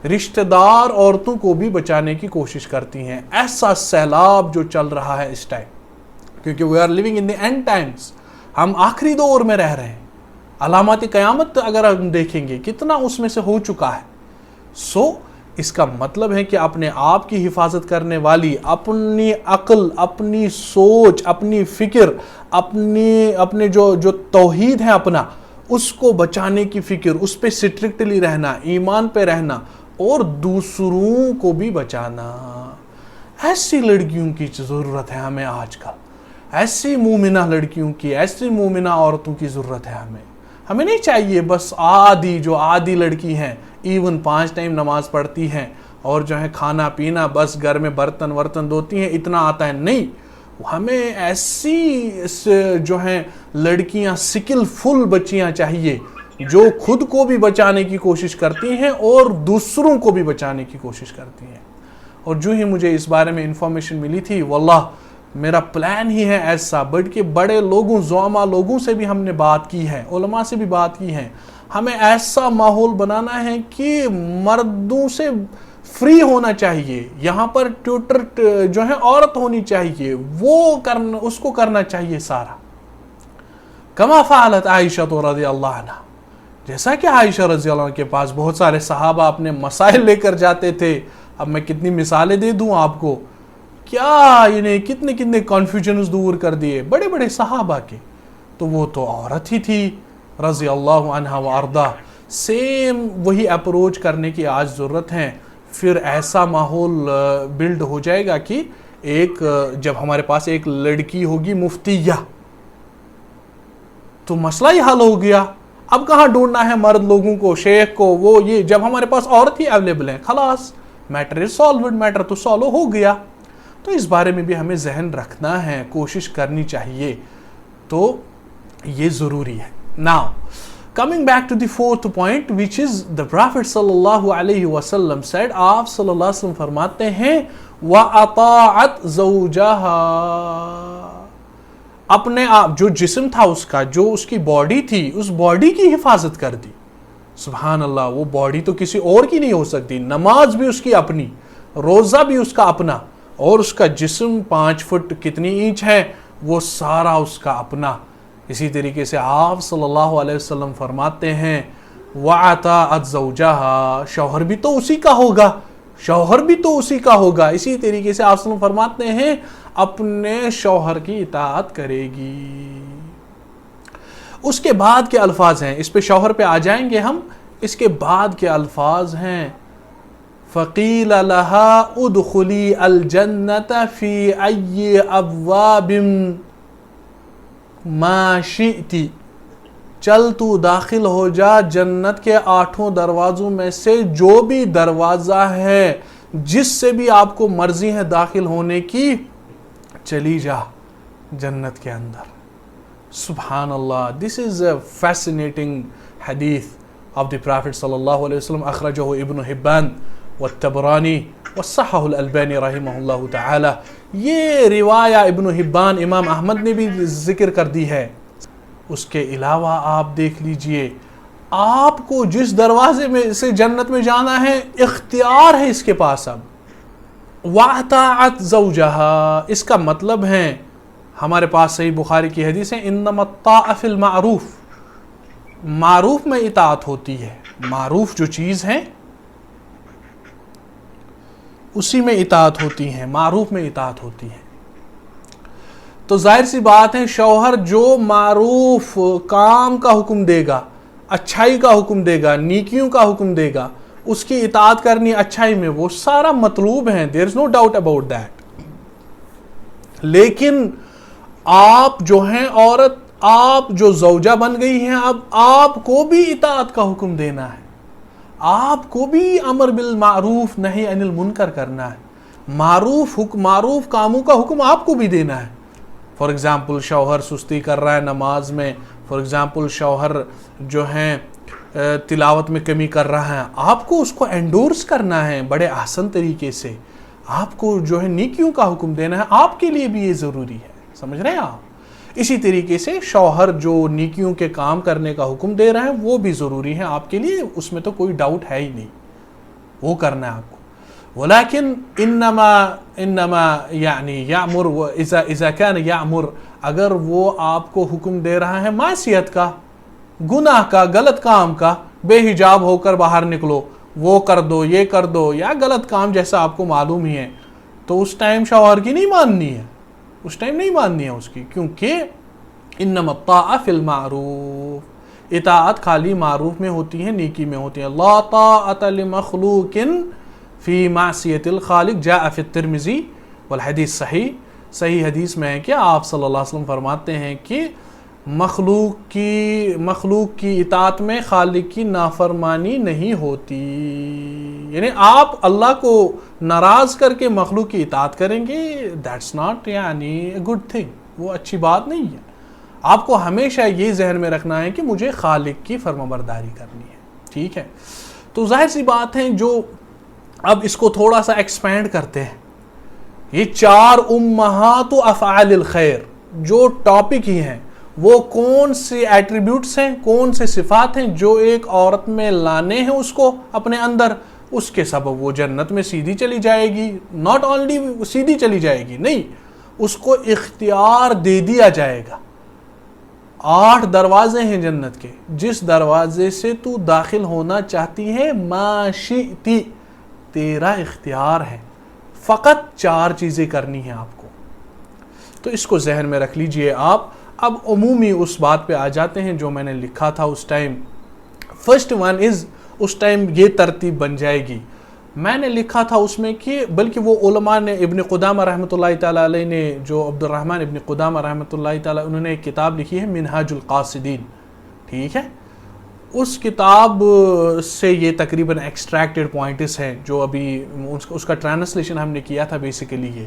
رشتہ دار عورتوں کو بھی بچانے کی کوشش کرتی ہیں۔ ایسا سیلاب جو چل رہا ہے اس ٹائم، کیونکہ we are living in the end times، ہم آخری دور میں رہ رہے ہیں، علامات قیامت اگر ہم دیکھیں گے کتنا اس میں سے ہو چکا ہے۔ اس کا مطلب ہے کہ اپنے آپ کی حفاظت کرنے والی، اپنی عقل، اپنی سوچ، اپنی فکر، اپنے جو توحید ہے اپنا، اس کو بچانے کی فکر، اس پہ سٹرکٹلی رہنا، ایمان پہ رہنا اور دوسروں کو بھی بچانا. ایسی لڑکیوں کی ضرورت ہے ہمیں آج کل، ایسی مومنہ لڑکیوں کی، ایسی مومنہ عورتوں کی ضرورت ہے ہمیں نہیں چاہیے بس عادی لڑکی ہیں، ایون 5 ٹائم نماز پڑھتی ہیں اور جو ہے کھانا پینا بس گھر میں برتن ورتن دھوتی ہیں اتنا آتا ہے. نہیں، ہمیں ایسی جو ہیں لڑکیاں سکل فل بچیاں چاہیے جو خود کو بھی بچانے کی کوشش کرتی ہیں اور دوسروں کو بھی بچانے کی کوشش کرتی ہیں. اور جو ہی مجھے اس بارے میں انفارمیشن ملی تھی، واللہ میرا پلان ہی ہے ایسا، بلکہ بڑے لوگوں، زعما لوگوں سے بھی ہم نے بات کی ہے، علماء سے بھی بات کی ہے، ہمیں ایسا ماحول بنانا ہے کہ مردوں سے فری ہونا چاہیے. یہاں پر ٹیوٹر جو ہے عورت ہونی چاہیے، اس کو کرنا چاہیے سارا. کما فعلت عائشہ رضی اللہ عنہ، جیسا کہ عائشہ رضی اللہ عنہ کے پاس بہت سارے صحابہ اپنے مسائل لے کر جاتے تھے. اب میں کتنی مثالیں دے دوں آپ کو، کیا کتنے کنفیوژنز دور کر دیے بڑے بڑے صحابہ کے. تو وہ تو عورت ہی تھی رضی اللہ عنہ و ارضا. سیم وہی اپروچ کرنے کی آج ضرورت ہے. پھر ایسا ماحول بلڈ ہو جائے گا کہ جب ہمارے پاس ایک لڑکی ہوگی مفتیہ تو مسئلہ ہی حل ہو گیا. اب کہاں ڈھونڈنا ہے مرد لوگوں کو، شیخ کو، یہ جب ہمارے پاس عورت ہی اویلیبل ہے، خلاص میٹر از سالوڈ، میٹر تو سالو ہو گیا. تو اس بارے میں بھی ہمیں ذہن رکھنا ہے، کوشش کرنی چاہیے. تو یہ ضروری ہے. Now, coming back to the fourth point, which is the Prophet sallallahu alayhi wasallam said, آپ صلی اللہ علیہ وسلم فرماتے ہیں وَأَطَاعَتْ زَوْجَهَا، اپنے آپ جو جسم تھا اس کا، جو اس کی باڈی تھی، اس باڈی کی حفاظت کر دی. سبحان اللہ، وہ باڈی تو کسی اور کی نہیں ہو سکتی. نماز بھی اس کی اپنی، روزہ بھی اس کا اپنا، اور اس کا جسم 5 فٹ کتنی انچ ہے وہ سارا اس کا اپنا. اسی طریقے سے آپ صلی اللہ علیہ وسلم فرماتے ہیں وَأَطَاعَتْ زَوْجَهَا، شوہر بھی تو اسی کا ہوگا، شوہر بھی تو اسی کا ہوگا. اسی طریقے سے آپ صلی اللہ علیہ وسلم فرماتے ہیں اپنے شوہر کی اطاعت کرے گی. اس کے بعد کے الفاظ ہیں، اس پہ شوہر پہ آ جائیں گے ہم. اس کے بعد کے الفاظ ہیں فَقِيلَ لَهَا اُدْخُلِي الْجَنَّةَ فِي أَيِّ أَبْوَابٍ مَا شِئْتِ، چل تو داخل ہو جا جنت کے 8 دروازوں میں سے جو بھی دروازہ ہے، جس سے بھی آپ کو مرضی ہے داخل ہونے کی، چلی جا جنت کے اندر. سبحان اللہ. This is a fascinating hadith of the Prophet صلی اللہ علیہ وسلم. اخرجہ ابن حبان والطبرانی والصحح الالبانی رحمہ اللہ تعالی. یہ روایہ ابن حبان، امام احمد نے بھی ذکر کر دی ہے. اس کے علاوہ آپ دیکھ لیجئے، آپ کو جس دروازے میں سے جنت میں جانا ہے اختیار ہے اس کے پاس. اب وَأَطَاعَتْ زَوْجَهَا، اس کا مطلب ہے، ہمارے پاس صحیح بخاری کی حدیث ہے انما الطاعة فی المعروف، معروف میں اطاعت ہوتی ہے. معروف جو چیز ہے اسی میں اطاعت ہوتی ہے، معروف میں اطاعت ہوتی ہے. تو ظاہر سی بات ہے شوہر جو معروف کام کا حکم دے گا، اچھائی کا حکم دے گا، نیکیوں کا حکم دے گا، اس کی اطاعت کرنی اچھائی میں، وہ سارا مطلوب ہے. there is no doubt about that. لیکن آپ جو ہیں عورت، آپ جو زوجہ بن گئی ہیں، اب آپ کو بھی اطاعت کا حکم دینا ہے، آپ کو بھی امر بالمعروف نہی عن المنکر کرنا ہے. معروف کاموں کا حکم آپ کو بھی دینا ہے. فار ایگزامپل شوہر سستی کر رہا ہے نماز میں، فار ایگزامپل شوہر جو ہیں تلاوت میں کمی کر رہا ہے، آپ کو اس کو انڈورس کرنا ہے بڑے احسن طریقے سے. آپ کو جو ہے نیکیوں کا حکم دینا ہے، آپ کے لیے بھی یہ ضروری ہے. سمجھ رہے ہیں آپ؟ اسی طریقے سے شوہر جو نیکیوں کے کام کرنے کا حکم دے رہا ہے وہ بھی ضروری ہے آپ کے لیے، اس میں تو کوئی ڈاؤٹ ہے ہی نہیں، وہ کرنا ہے آپ کو. ولیکن انما یعنی یامر اذا کان یامر، اگر وہ آپ کو حکم دے رہا ہے معصیت کا، گناہ کا، غلط کام کا، بے حجاب ہو کر باہر نکلو، وہ کر دو، یہ کر دو، یا غلط کام جیسا آپ کو معلوم ہی ہے، تو اس ٹائم شوہر کی نہیں ماننی ہے، اس ٹائم نہیں ماننی ہے اس کی، کیونکہ انما الطاعہ فی المعروف، اطاعت خالی معروف میں ہوتی ہے، نیکی میں ہوتی ہے. لا طاعۃ لمخلوق فی معصیۃ الخالق، جاء فی الترمذی والحدیث صحیح حدیث میں ہے کہ آپ صلی اللہ علیہ وسلم فرماتے ہیں کہ مخلوق کی اطاعت میں خالق کی نافرمانی نہیں ہوتی. یعنی آپ اللہ کو ناراض کر کے مخلوق کی اطاعت کریں گے، دیٹس ناٹ یعنی اے گڈ تھنگ، وہ اچھی بات نہیں ہے. آپ کو ہمیشہ یہ ذہن میں رکھنا ہے کہ مجھے خالق کی فرمانبرداری کرنی ہے. ٹھیک ہے، تو ظاہر سی بات ہے، جو اب اس کو تھوڑا سا ایکسپینڈ کرتے ہیں، یہ 4 امہات افعال الخیر جو ٹاپک ہی ہیں، وہ کون سے ایٹریبیوٹس ہیں، کون سے صفات ہیں جو ایک عورت میں لانے ہیں اس کو اپنے اندر، اس کے سبب وہ جنت میں سیدھی چلی جائے گی. ناٹ اونلی سیدھی چلی جائے گی، نہیں، اس کو اختیار دے دیا جائے گا. 8 دروازے ہیں جنت کے، جس دروازے سے تو داخل ہونا چاہتی ہے، ما شئتی، تیرا اختیار ہے. فقط 4 چیزیں کرنی ہیں آپ کو، تو اس کو ذہن میں رکھ لیجئے آپ. اب عمومی اس بات پہ آ جاتے ہیں جو میں نے لکھا تھا اس ٹائم. فرسٹ ون از، اس ٹائم یہ ترتیب بن جائے گی. میں نے لکھا تھا اس میں کہ بلکہ وہ علماء نے، ابن قدامہ رحمۃ اللہ تعالیٰ علیہ نے، جو عبد الرحمن ابن قدامہ رحمۃ اللہ تعالیٰ، انہوں نے ایک کتاب لکھی ہے منہاج القاصدین. ٹھیک ہے، اس کتاب سے یہ تقریباً ایکسٹریکٹڈ پوائنٹس ہیں جو ابھی اس کا ٹرانسلیشن ہم نے کیا تھا بیسیکلی یہ.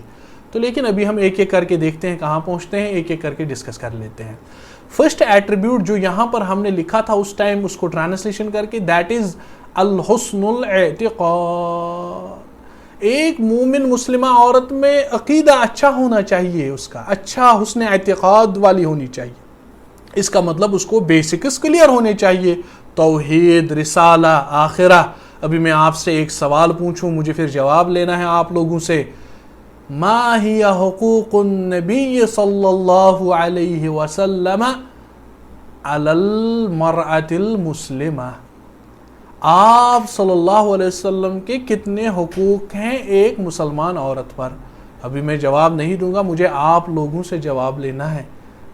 تو لیکن ابھی ہم ایک ایک کر کے دیکھتے ہیں کہاں پہنچتے ہیں، ایک ایک کر کے ڈسکس کر لیتے ہیں. فرسٹ ایٹریبیوٹ جو یہاں پر ہم نے لکھا تھا اس ٹائم، اس کو ٹرانسلیشن کر کے، دیٹ از الحسن الاعتقاد. ایک مومن مسلمہ عورت میں عقیدہ اچھا ہونا چاہیے، اس کا اچھا حسن اعتقاد والی ہونی چاہیے. اس کا مطلب اس کو بیسکس کلیئر ہونے چاہیے، توحید، رسالہ، آخرہ. ابھی میں آپ سے ایک سوال پوچھوں، مجھے پھر جواب لینا ہے آپ لوگوں سے. ما ہی حقوق النبی صلی اللہ علیہ وسلم علی المرأة المسلمہ؟ آپ صلی اللہ علیہ وسلم کے کتنے حقوق ہیں ایک مسلمان عورت پر؟ ابھی میں جواب نہیں دوں گا، مجھے آپ لوگوں سے جواب لینا ہے.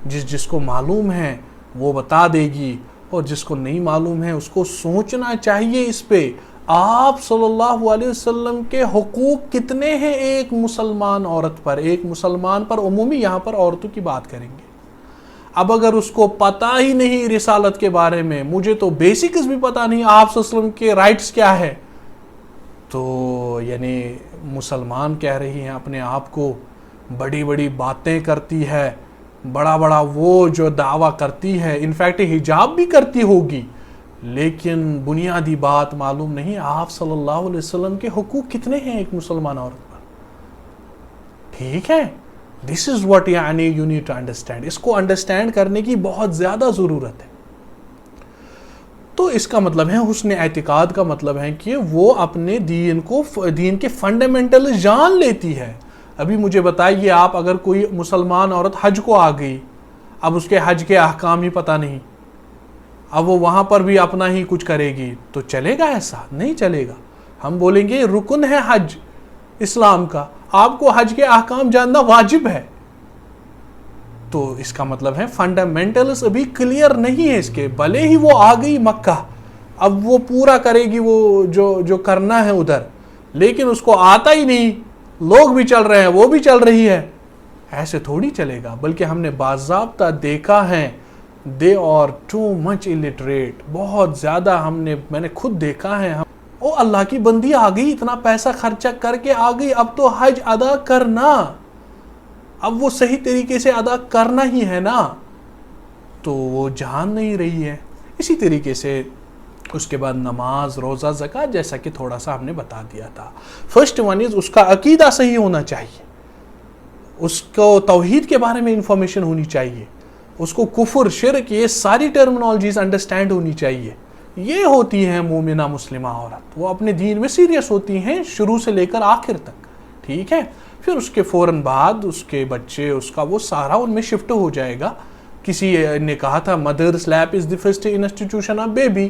جس کو معلوم ہے وہ بتا دے گی، اور جس کو نہیں معلوم ہے اس کو سوچنا چاہیے اس پہ. آپ صلی اللہ علیہ وسلم کے حقوق کتنے ہیں ایک مسلمان عورت پر، ایک مسلمان پر؟ عمومی یہاں پر عورتوں کی بات کریں گے. اب اگر اس کو پتہ ہی نہیں رسالت کے بارے میں، مجھے تو بیسکس بھی پتہ نہیں آپ صلی اللہ علیہ وسلم کے رائٹس کیا ہے، تو یعنی مسلمان کہہ رہی ہیں اپنے آپ کو، بڑی بڑی باتیں کرتی ہے، بڑا بڑا وہ جو دعویٰ کرتی ہے، انفیکٹ حجاب بھی کرتی ہوگی، لیکن بنیادی بات معلوم نہیں آپ صلی اللہ علیہ وسلم کے حقوق کتنے ہیں ایک مسلمان عورت پر. ٹھیک ہے، دس از واٹ یعنی یو نیڈ ٹو انڈرسٹینڈ. اس کو انڈرسٹینڈ کرنے کی بہت زیادہ ضرورت ہے. تو اس کا مطلب ہے، حسن اعتقاد کا مطلب ہے کہ وہ اپنے دین کے فنڈامنٹل جان لیتی ہے. ابھی مجھے بتائیے آپ، اگر کوئی مسلمان عورت حج کو آ گئی، اب اس کے حج کے احکام ہی پتہ نہیں، اب وہ وہاں پر بھی اپنا ہی کچھ کرے گی، تو چلے گا؟ ایسا نہیں چلے گا. ہم بولیں گے رکن ہے حج اسلام کا، آپ کو حج کے احکام جاننا واجب ہے. تو اس کا مطلب ہے فنڈامنٹلز ابھی کلیئر نہیں ہے اس کے. بھلے ہی وہ آ گئی مکہ، اب وہ پورا کرے گی وہ جو کرنا ہے ادھر، لیکن اس کو آتا ہی نہیں، لوگ بھی چل رہے ہیں، وہ بھی چل رہی ہے. ایسے تھوڑی چلے گا. بلکہ ہم نے باضابطہ دیکھا ہے، they are too much illiterate. بہت زیادہ میں نے خود دیکھا ہے. او اللہ کی بندی آ گئی، اتنا پیسہ خرچہ کر کے آ گئی، اب تو حج ادا کرنا، اب وہ صحیح طریقے سے ادا کرنا ہی ہے نا، تو وہ جان نہیں رہی ہے. اسی طریقے سے اس کے بعد نماز، روزہ، زکوٰۃ، جیسا کہ تھوڑا سا ہم نے بتا دیا تھا. فرسٹ ون از، اس کا عقیدہ صحیح ہونا چاہیے، اس کو توحید کے بارے میں انفارمیشن ہونی چاہیے، اس کو کفر، شرک، یہ ساری ٹرمنالوجیز انڈرسٹینڈ ہونی چاہیے. یہ ہوتی ہیں مومنہ مسلمہ عورت، وہ اپنے دین میں سیریس ہوتی ہیں شروع سے لے کر آخر تک. ٹھیک ہے، پھر اس کے فوراً بعد اس کے بچے، اس کا وہ سارا ان میں شفٹ ہو جائے گا. کسی نے کہا تھا مدرس lab is the first institution of baby.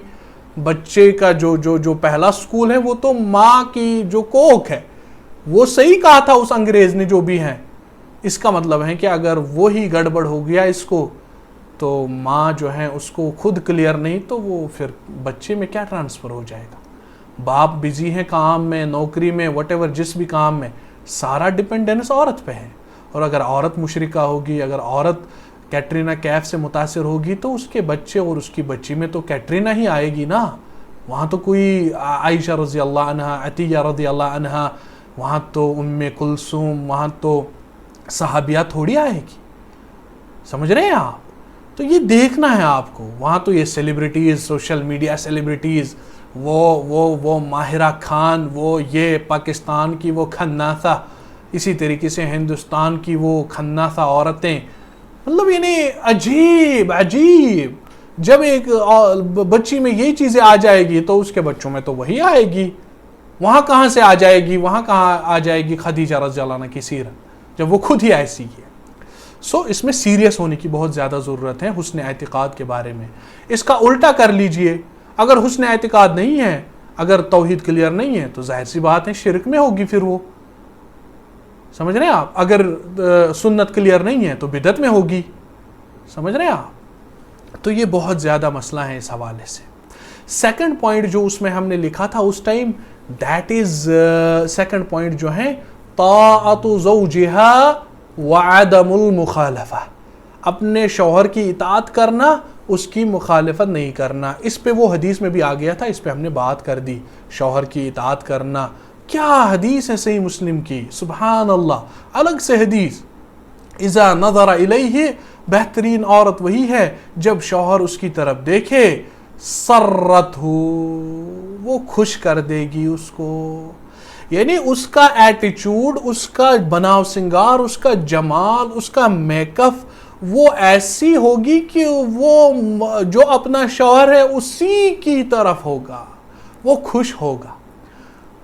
بچے کا جو پہلا سکول ہے وہ تو ماں کی جو کوکھ ہے، وہ صحیح کہا تھا اس انگریز نے جو بھی ہے. اس کا مطلب ہے کہ اگر وہی گڑبڑ ہو گیا اس کو تو ماں جو ہے اس کو خود کلیئر نہیں تو وہ پھر بچے میں کیا ٹرانسفر ہو جائے گا. باپ بزی ہیں کام میں، نوکری میں، وٹ ایور جس بھی کام میں، سارا ڈیپینڈنس عورت پہ ہے. اور اگر عورت مشرکہ ہوگی، اگر عورت کیٹرینا کیف سے متاثر ہوگی تو اس کے بچے اور اس کی بچی میں تو کیٹرینا ہی آئے گی نا. وہاں تو کوئی عائشہ رضی اللہ عنہا، عطیہ رضی اللہ عنہا، وہاں تو ام کلثوم، وہاں تو صحابیہ تھوڑی آئے گی. سمجھ رہے ہیں آپ؟ تو یہ دیکھنا ہے آپ کو. وہاں تو یہ سیلیبریٹیز، سوشل میڈیا سیلیبریٹیز، وہ ماہرہ خان، وہ یہ پاکستان کی وہ کھناسہ، اسی طریقے سے ہندوستان کی وہ کھناسہ عورتیں، مطلب یعنی عجیب. جب ایک بچی میں یہی چیزیں آ جائے گی تو اس کے بچوں میں تو وہی آئے گی. وہاں کہاں سے آ جائے گی؟ وہاں کہاں آ جائے گی خدیجہ رضی اللہ عنہا کی سیرت، جب وہ خود ہی ایسی ہے. اس میں سیریس ہونے کی بہت زیادہ ضرورت ہے حسن اعتقاد کے بارے میں. اس کا الٹا کر لیجئے، اگر حسن اعتقاد نہیں ہے، اگر توحید کلیئر نہیں ہے تو ظاہر سی بات ہے شرک میں ہوگی پھر وہ. سمجھ رہے ہیں آپ؟ اگر سنت کلیئر نہیں ہے تو بدعت میں ہوگی. سمجھ رہے ہیں آپ؟ تو یہ بہت زیادہ مسئلہ ہے اس حوالے سے. سیکنڈ پوائنٹ جو اس میں ہم نے لکھا تھا اس time, that is second point جو ہے طاعت زوجہا وعدم المخالفہ، اپنے شوہر کی اطاعت کرنا، اس کی مخالفت نہیں کرنا. اس پہ وہ حدیث میں بھی آ گیا تھا، اس پہ ہم نے بات کر دی. شوہر کی اطاعت کرنا، کیا حدیث ہے صحیح مسلم کی، سبحان اللہ، الگ سے حدیث. اذا نظر الیہ، بہترین عورت وہی ہے جب شوہر اس کی طرف دیکھے، سرت ہو، وہ خوش کر دے گی اس کو. یعنی اس کا ایٹیچیوڈ، اس کا بناؤ سنگار، اس کا جمال، اس کا میک اپ وہ ایسی ہوگی کہ وہ جو اپنا شوہر ہے اسی کی طرف ہوگا، وہ خوش ہوگا.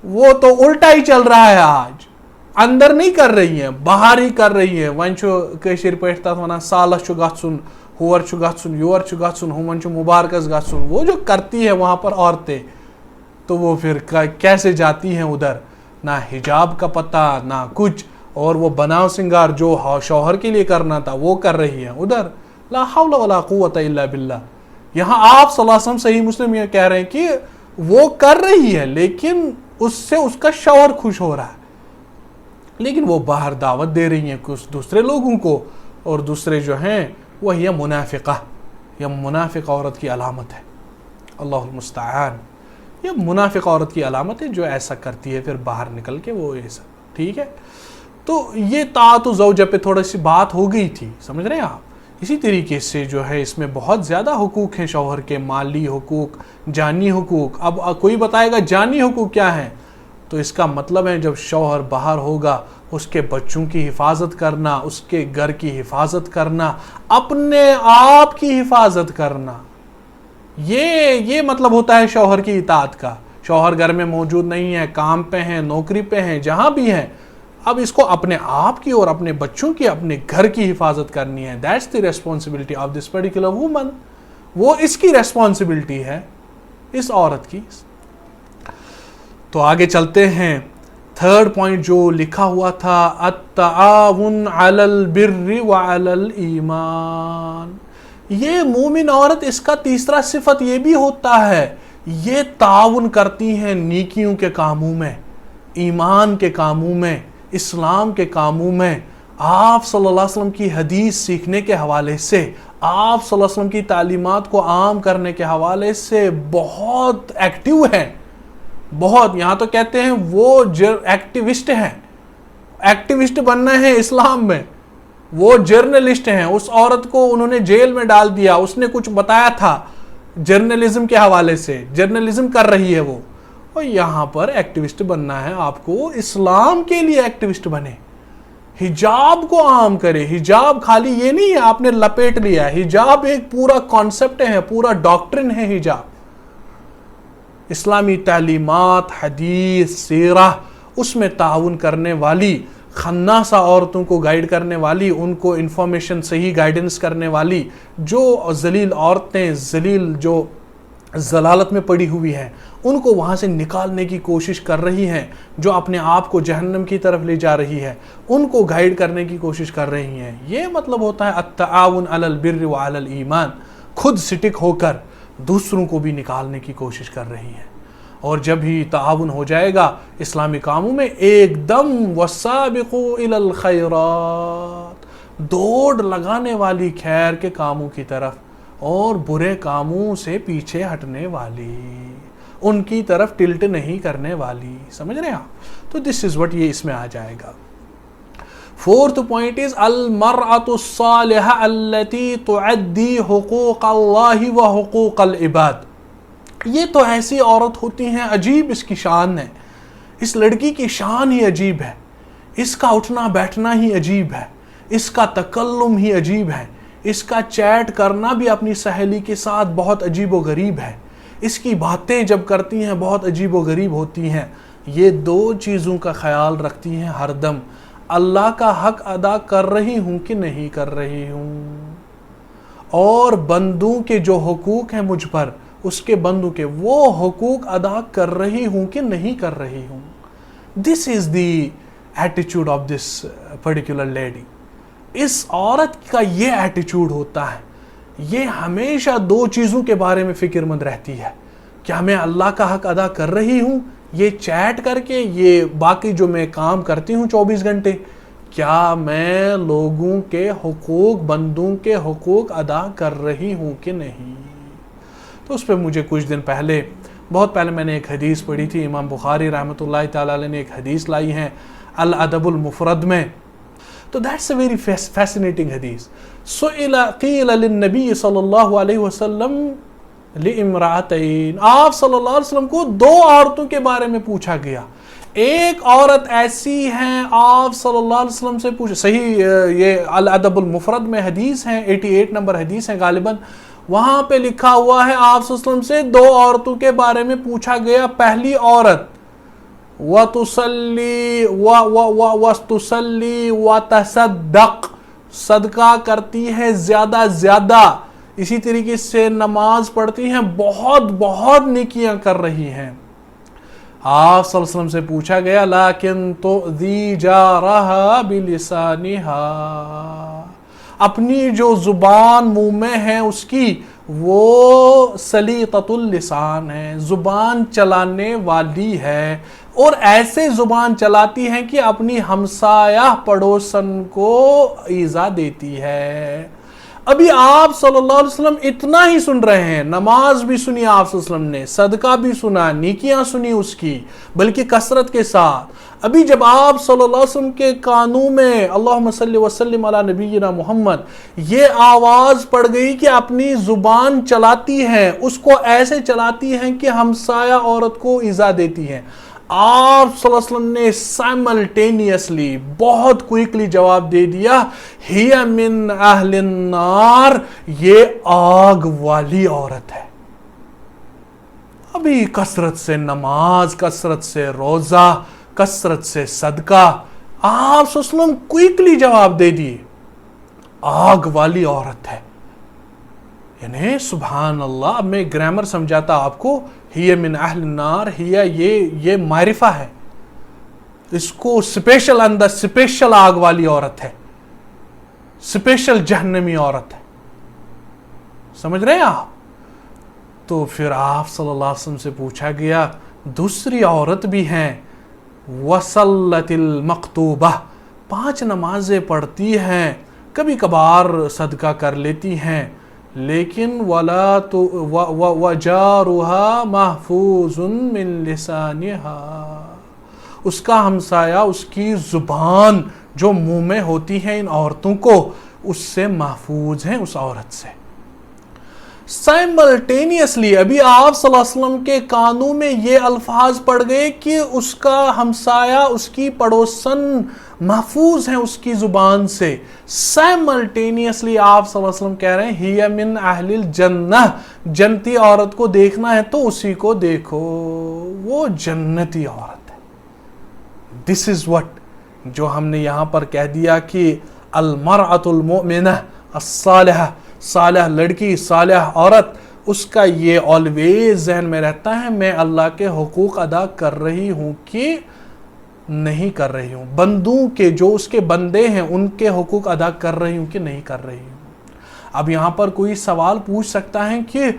وہ تو الٹا ہی چل رہا ہے آج، اندر نہیں کر رہی ہیں، باہر ہی کر رہی ہیں. وۄنۍ چھُ کٲشِر پٲٹھۍ تَتھ وَنان سالس چھُ گژھُن، ہور چھُ گژھُن، یور چھُ گژھُن، ہُمن چھُ مبارکس گژھُن. وہ جو کرتی ہے وہاں پر عورتیں، تو وہ پھر کیسے جاتی ہیں ادھر، نہ حجاب کا پتہ نہ کچھ، اور وہ بناؤ سنگار جو شوہر کے لیے کرنا تھا وہ کر رہی ہیں ادھر. لا حول ولا قوت الا باللہ. یہاں آپ صلی اللہ علیہ وسلم صحیح مسلم یہ کہہ رہے ہیں کہ وہ کر رہی ہے لیکن اس سے اس کا شوہر خوش ہو رہا ہے، لیکن وہ باہر دعوت دے رہی ہیں کچھ دوسرے لوگوں کو، اور دوسرے جو ہیں وہ یہ منافقہ، یہ منافق عورت کی علامت ہے. اللہ المستعان. یہ منافق عورت کی علامت ہے جو ایسا کرتی ہے پھر باہر نکل کے وہ ایسا. ٹھیک ہے، تو یہ طاعت زوجہ پہ تھوڑی سی بات ہو گئی تھی، سمجھ رہے ہیں آپ. اسی طریقے سے جو ہے اس میں بہت زیادہ حقوق ہیں شوہر کے، مالی حقوق، جانی حقوق. اب کوئی بتائے گا جانی حقوق کیا ہیں، تو اس کا مطلب ہے جب شوہر باہر ہوگا اس کے بچوں کی حفاظت کرنا، اس کے گھر کی حفاظت کرنا، اپنے آپ کی حفاظت کرنا. یہ مطلب ہوتا ہے شوہر کی اطاعت کا. شوہر گھر میں موجود نہیں ہے، کام پہ ہیں، نوکری پہ ہیں، جہاں بھی ہیں، اب اس کو اپنے آپ کی اور اپنے بچوں کی، اپنے گھر کی حفاظت کرنی ہے. That's the responsibility of this particular woman. وہ اس کی ریسپانسبلٹی ہے، اس عورت کی. تو آگے چلتے ہیں. تھرڈ پوائنٹ جو لکھا ہوا تھا، التعاون علی البر وعلی الایمان. یہ مومن عورت، اس کا تیسرا صفت یہ بھی ہوتا ہے، یہ تعاون کرتی ہیں نیکیوں کے کاموں میں، ایمان کے کاموں میں، اسلام کے کاموں میں. آپ صلی اللہ علیہ وسلم کی حدیث سیکھنے کے حوالے سے، آپ صلی اللہ علیہ وسلم کی تعلیمات کو عام کرنے کے حوالے سے بہت ایکٹیو ہیں. بہت، یہاں تو کہتے ہیں وہ ایکٹیوسٹ ہیں. ایکٹیوسٹ بننا ہے اسلام میں. وہ جرنلسٹ ہیں. اس عورت کو انہوں نے جیل میں ڈال دیا، اس نے کچھ بتایا تھا جرنلزم کے حوالے سے، جرنلزم کر رہی ہے وہ. اور یہاں پر ایکٹیوسٹ بننا ہے آپ کو، اسلام کے لیے ایکٹیوسٹ بنے، حجاب کو عام کرے. حجاب خالی یہ نہیں ہے آپ نے لپیٹ لیا، حجاب ایک پورا کانسیپٹ ہے، پورا ڈاکٹرن ہے حجاب. اسلامی تعلیمات، حدیث، سیرہ، اس میں تعاون کرنے والی، خناسہ عورتوں کو گائیڈ کرنے والی، ان کو انفارمیشن صحیح گائیڈنس کرنے والی، جو ذلیل عورتیں، ذلیل جو ضلالت میں پڑی ہوئی ہیں ان کو وہاں سے نکالنے کی کوشش کر رہی ہیں، جو اپنے آپ کو جہنم کی طرف لے جا رہی ہے ان کو گائیڈ کرنے کی کوشش کر رہی ہیں۔ یہ مطلب ہوتا ہے التعاون علی البر وعلی الایمان، خود سٹک ہو کر دوسروں کو بھی نکالنے کی کوشش کر رہی ہیں۔ اور جب ہی تعاون ہو جائے گا اسلامی کاموں میں، ایک دم وسابقوا الی الخیرات، دوڑ لگانے والی خیر کے کاموں کی طرف اور برے کاموں سے پیچھے ہٹنے والی، ان کی طرف ٹلٹ نہیں کرنے والی۔ سمجھ رہے ہیں آپ؟ تو دس از وٹ، یہ اس میں آ جائے گا۔ فورتھ پوائنٹ از المرأة الصالحة التي تعدی حقوق اللہ و حقوق العباد۔ یہ تو ایسی عورت ہوتی ہیں، عجیب اس کی شان ہے، اس لڑکی کی شان ہی عجیب ہے، اس کا اٹھنا بیٹھنا ہی عجیب ہے، اس کا تکلم ہی عجیب ہے، اس کا چیٹ کرنا بھی اپنی سہیلی کے ساتھ بہت عجیب و غریب ہے، اس کی باتیں جب کرتی ہیں بہت عجیب و غریب ہوتی ہیں۔ یہ دو چیزوں کا خیال رکھتی ہیں ہر دم، اللہ کا حق ادا کر رہی ہوں کہ نہیں کر رہی ہوں، اور بندوں کے جو حقوق ہیں مجھ پر، اس کے بندوں کے وہ حقوق ادا کر رہی ہوں کہ نہیں کر رہی ہوں۔ دس is the ایٹیچیوڈ of this particular lady. اس عورت کا یہ ایٹیچیوڈ ہوتا ہے، یہ ہمیشہ دو چیزوں کے بارے میں فکر مند رہتی ہے، کیا میں اللہ کا حق ادا کر رہی ہوں یہ چیٹ کر کے، یہ باقی جو میں کام کرتی ہوں 24 گھنٹے، کیا میں لوگوں کے حقوق، بندوں کے حقوق ادا کر رہی ہوں کہ نہیں۔ تو اس پہ مجھے کچھ دن پہلے، بہت پہلے میں نے ایک حدیث پڑھی تھی، امام بخاری رحمۃ اللہ تعالی علیہ نے ایک حدیث لائی ہے الادب المفرد میں، تو that's a very fascinating حدیث۔ قیل للنبی صلی اللہ علیہ وسلم لامرأتین، آپ صلی اللہ علیہ وسلم کو دو عورتوں کے بارے میں پوچھا گیا۔ ایک عورت ایسی ہیں، آپ صلی اللہ علیہ وسلم سے پوچھا، صحیح یہ الادب المفرد میں حدیث ہیں، 88 نمبر حدیث ہیں غالباً، وہاں پہ لکھا ہوا ہے آپ صلی اللہ علیہ وسلم سے دو عورتوں کے بارے میں پوچھا گیا۔ پہلی عورت وَتُصَلِّي وَتَصَدَّقْ، صدقہ کرتی ہے زیادہ زیادہ، اسی طریقے سے نماز پڑھتی ہیں، بہت بہت نیکیاں کر رہی ہیں۔ آپ صلی اللہ علیہ وسلم سے پوچھا گیا لیکن تؤذی جارہا بلسانہا، اپنی جو زبان منہ میں ہے اس کی، وہ سلیطۃ اللسان ہے، زبان چلانے والی ہے، اور ایسے زبان چلاتی ہیں کہ اپنی ہمسایہ پڑوسن کو ایذا دیتی ہے۔ ابھی آپ صلی اللہ علیہ وسلم اتنا ہی سن رہے ہیں، نماز بھی سنی آپ صلی اللہ علیہ وسلم نے، صدقہ بھی سنا، نیکیاں سنی اس کی، بلکہ کثرت کے ساتھ۔ ابھی جب آپ صلی اللہ علیہ وسلم کے کانوں میں اللہم صلی وسلم علی نبینا محمد یہ آواز پڑ گئی کہ اپنی زبان چلاتی ہیں، اس کو ایسے چلاتی ہیں کہ ہمسایہ عورت کو ایذا دیتی ہیں، آپ صلی اللہ علیہ وسلم نے سائملٹینیسلی بہت کوئکلی جواب دے دیا، ہی من اہل النار، یہ آگ والی عورت ہے۔ ابھی کثرت سے نماز، کثرت سے روزہ، کثرت سے صدقہ، آپ صلی اللہ علیہ وسلم کوئکلی جواب دے دیے، آگ والی عورت ہے۔ یعنی سبحان اللہ، اب میں گرامر سمجھاتا آپ کو، ہی من اہل النار، یہ معرفہ ہے، اس کو سپیشل اندر، سپیشل آگ والی عورت ہے، سپیشل جہنمی عورت ہے۔ سمجھ رہے ہیں آپ؟ تو پھر آپ صلی اللہ علیہ وسلم سے پوچھا گیا دوسری عورت بھی ہیں، وصلت المکتوبہ، 5 نمازیں پڑھتی ہیں، کبھی کبھار صدقہ کر لیتی ہیں، لیکن وجارها محفوظ من لسانها، اس کا ہمسایہ، اس کی زبان جو منہ میں ہوتی ہے ان عورتوں کو، اس سے محفوظ ہیں، اس عورت سے۔ سائملٹینیسلی ابھی آپ صلی اللہ علیہ وسلم کے کانوں میں یہ الفاظ پڑ گئے کہ اس کا ہمسایہ، اس کی پڑوسن محفوظ ہیں اس کی زبان سے۔ سائملٹینیسلی آپ صلی اللہ علیہ وسلم کہہ رہے ہیں ہی من اہل الجنہ، جنتی عورت کو دیکھنا ہے تو اسی کو دیکھو، وہ جنتی عورت ہے۔ دس از وٹ، جو ہم نے یہاں پر کہہ دیا کہ المرأة المؤمنہ الصالحہ، صالح لڑکی، صالح عورت، اس کا یہ آلویز ذہن میں رہتا ہے میں اللہ کے حقوق ادا کر رہی ہوں کہ نہیں کر رہی ہوں، بندوں کے جو اس کے بندے ہیں ان کے حقوق ادا کر رہی ہوں کہ نہیں کر رہی ہوں۔ اب یہاں پر کوئی سوال پوچھ سکتا ہے کہ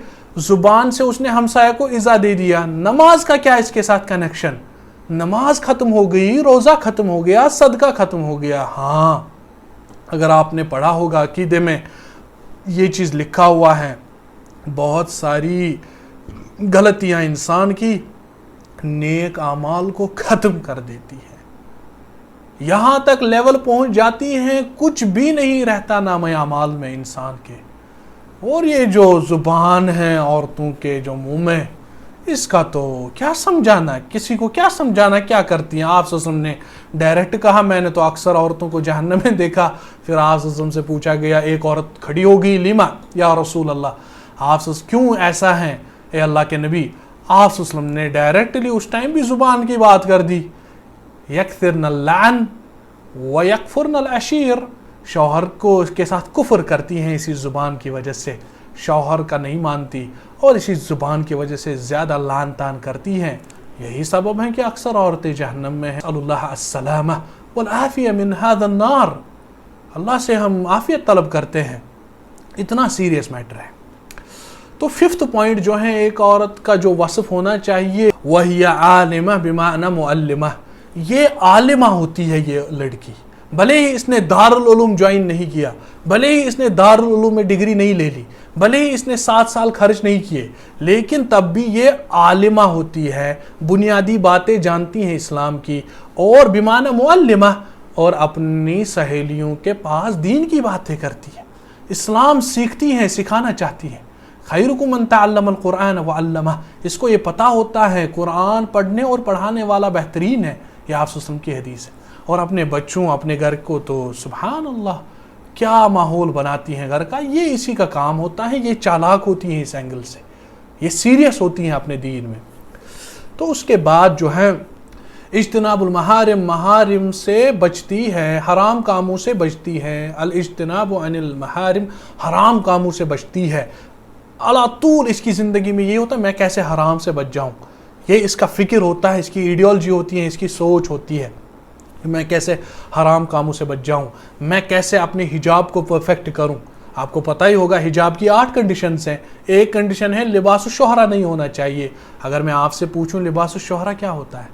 زبان سے اس نے ہمسایہ کو ایذا دے دیا، نماز کا کیا اس کے ساتھ کنیکشن؟ نماز ختم ہو گئی، روزہ ختم ہو گیا، صدقہ ختم ہو گیا۔ ہاں، اگر آپ نے پڑھا ہوگا عقیدے میں یہ چیز لکھا ہوا ہے، بہت ساری غلطیاں انسان کی نیک اعمال کو ختم کر دیتی ہے، یہاں تک لیول پہنچ جاتی ہیں کچھ بھی نہیں رہتا نامہ اعمال میں انسان کے۔ اور یہ جو زبان ہے عورتوں کے جو منہ میں، اس کا تو کیا سمجھانا، کسی کو کیا سمجھانا کیا کرتی ہیں۔ آپ صلی اللہ علیہ وسلم نے ڈائریکٹ کہا میں نے تو اکثر عورتوں کو جہنم میں دیکھا، پھر آپ صلی اللہ علیہ وسلم سے پوچھا گیا، ایک عورت کھڑی ہو گئی، لما یا رسول اللہ، آپ صلی اللہ علیہ وسلم کیوں ایسا ہے اے اللہ کے نبی؟ آپ صلی اللہ علیہ وسلم نے ڈائریکٹلی اس ٹائم بھی زبان کی بات کر دی، یکثرن اللعن ویکفرن العشیر، شوہر کو اس کے ساتھ کفر کرتی ہیں اسی زبان کی وجہ سے، شوہر کا نہیں مانتی اور اسی زبان کی وجہ سے زیادہ لعن تان کرتی ہیں۔ یہی سبب ہے کہ اکثر عورتیں جہنم میں ہیں۔ اللہ السلامہ والعافیہ من هذا النار، اللہ سے ہم عافیت طلب کرتے ہیں، اتنا سیریس میٹر ہے۔ تو ففتھ پوائنٹ جو ہے ایک عورت کا جو وصف ہونا چاہیے، وہی عالمہ بمعنی معلمہ، یہ عالمہ ہوتی ہے یہ لڑکی، بھلے ہی اس نے دارالعلوم جوائن نہیں کیا، بھلے ہی اس نے دارالعلوم میں ڈگری نہیں لے لی، بھلے ہی اس نے 7 سال خرچ نہیں کیے، لیکن تب بھی یہ عالمہ ہوتی ہے، بنیادی باتیں جانتی ہیں اسلام کی، اور بمعنی معلمہ، اور اپنی سہیلیوں کے پاس دین کی باتیں کرتی ہے، اسلام سیکھتی ہیں، سکھانا چاہتی ہیں۔ خیرکم من تعلم القرآن وعلمہ، اس کو یہ پتہ ہوتا ہے قرآن پڑھنے اور پڑھانے والا بہترین ہے، یہ آپ صلی اللہ علیہ وسلم کی حدیث ہے۔ اور اپنے بچوں، اپنے گھر کو تو سبحان اللہ کیا ماحول بناتی ہیں گھر کا، یہ اسی کا کام ہوتا ہے، یہ چالاک ہوتی ہیں اس اینگل سے، یہ سیریس ہوتی ہیں اپنے دین میں۔ تو اس کے بعد جو ہے اجتناب المحارم، محارم سے بچتی ہے، حرام کاموں سے بچتی ہے، الاجتناب عن المحارم، حرام کاموں سے بچتی ہے۔ علی طول اس کی زندگی میں یہ ہوتا ہے میں کیسے حرام سے بچ جاؤں، یہ اس کا فکر ہوتا ہے، اس کی ایڈیالوجی ہوتی ہے، اس کی سوچ ہوتی ہے، میں کیسے حرام کاموں سے بچ جاؤں، میں کیسے اپنے حجاب کو پرفیکٹ کروں۔ آپ کو پتہ ہی ہوگا حجاب کی 8 کنڈیشنز ہیں، ایک کنڈیشن ہے لباس الشہرہ نہیں ہونا چاہیے۔ اگر میں آپ سے پوچھوں لباس الشہرہ کیا ہوتا ہے،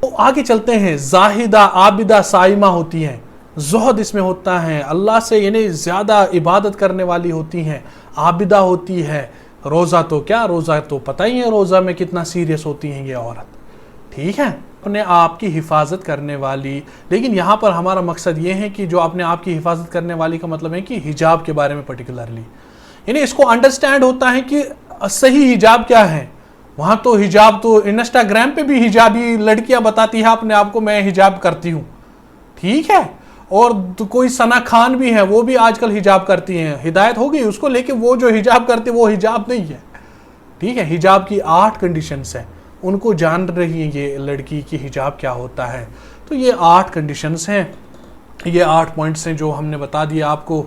تو آگے چلتے ہیں۔ زاہدہ، عابدہ، صائمہ ہوتی ہیں، زہد اس میں ہوتا ہے، اللہ سے یعنی زیادہ عبادت کرنے والی ہوتی ہیں، عابدہ ہوتی ہے۔ روزہ تو کیا، روزہ تو پتہ ہی ہے روزہ میں کتنا سیریس ہوتی ہیں یہ عورت، ٹھیک ہے، اپنے آپ کی حفاظت کرنے والی۔ لیکن یہاں پر ہمارا مقصد یہ ہے کہ جو اپنے آپ کی حفاظت کرنے والی کا مطلب ہے کہ حجاب کے بارے میں پرٹیکولرلی، یعنی اس کو انڈرسٹینڈ ہوتا ہے کہ صحیح حجاب کیا ہے۔ وہاں تو حجاب تو انسٹاگرام پہ بھی حجابی لڑکیاں بتاتی ہیں اپنے آپ کو میں حجاب کرتی ہوں، ٹھیک ہے، اور کوئی ثنا خان بھی ہے وہ بھی آج کل حجاب کرتی ہیں، ہدایت ہو گئی اس کو، لیکن وہ جو حجاب کرتی وہ حجاب نہیں ہے، ٹھیک ہے۔ حجاب کی 8 کنڈیشنز ہیں، ان کو جان رہی ہیں یہ لڑکی کی حجاب کیا ہوتا ہے۔ تو یہ 8 کنڈیشنز ہیں، یہ 8 پوائنٹس ہیں جو ہم نے بتا دیا آپ کو۔